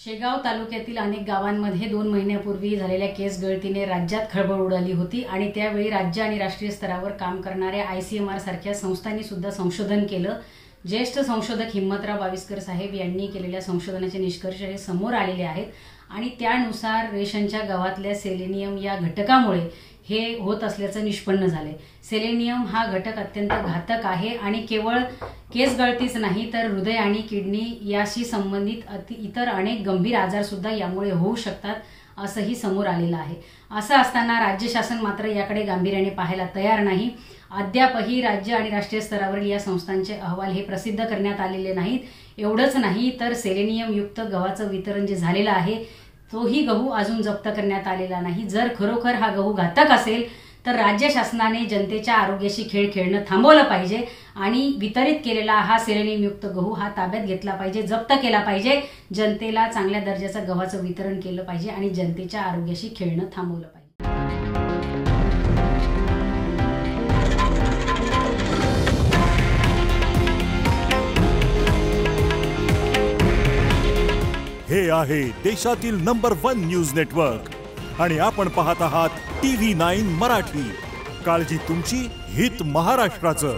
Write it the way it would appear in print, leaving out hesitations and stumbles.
शेगाव तालुक्यातील अनेक गावांमध्ये 2 महिन्यापूर्वी झालेल्या केस गळतीने राज्यात खळबळ उडाली होती आणि त्यावेळी राज्य आणि राष्ट्रीय स्तरावर काम करणाऱ्या ICMR सारख्या संस्थांनी सुद्धा संशोधन केलं। ज्येष्ठ संशोधक हिम्मतराव बाविस्कर साहेब यांनी केलेल्या संशोधनाचे निष्कर्ष हे समोर आलेले आहेत आणि त्यानुसार रेशनच्या गव्हातल्या सेलेनियम या घटकामुळे हे होत असल्याचं निष्पन्न झाले। सेलेनियम हा घटक अत्यंत घातक आहे आणि केवळ केस गळतीच नाही तर हृदय आणि किडनी याशी संबंधित इतर अनेक गंभीर आजार सुद्धा यामुळे होऊ शकतात असंही समोर आलेलं आहे। असं असताना राज्य शासन मात्र याकडे गांभीर्याने पाहायला तयार नाही। अद्यापही राज्य आणि राष्ट्रीय स्तरावरील या संस्थांचे अहवाल हे प्रसिद्ध करण्यात आलेले नाहीत। एवढंच नाही तर सेलेनियम युक्त गव्हाचं वितरण जे झालेलं आहे तोही गहू अजून जप्त करण्यात आलेला नाही। जर खरोखर हा गहू घातक असेल तर राज्य शासनाने जनतेच्या आरोग्याशी खेळ खेळणं थांबवलं पाहिजे आणि वितरित केलेला हा सेलेनियम युक्त गहू हा ताब्यात घेतला पाहिजे, जप्त केला पाहिजे, जनतेला चांगल्या दर्जाचं गव्हाचं वितरण केलं पाहिजे आणि जनतेच्या आरोग्याशी खेळणं थांबवलं पाहिजे। हे आहे देशातील नंबर 1 न्यूज नेटवर्क आणि आपण पाहत आहात TV9 मराठी। काळजी तुमची, हित महाराष्ट्राचं।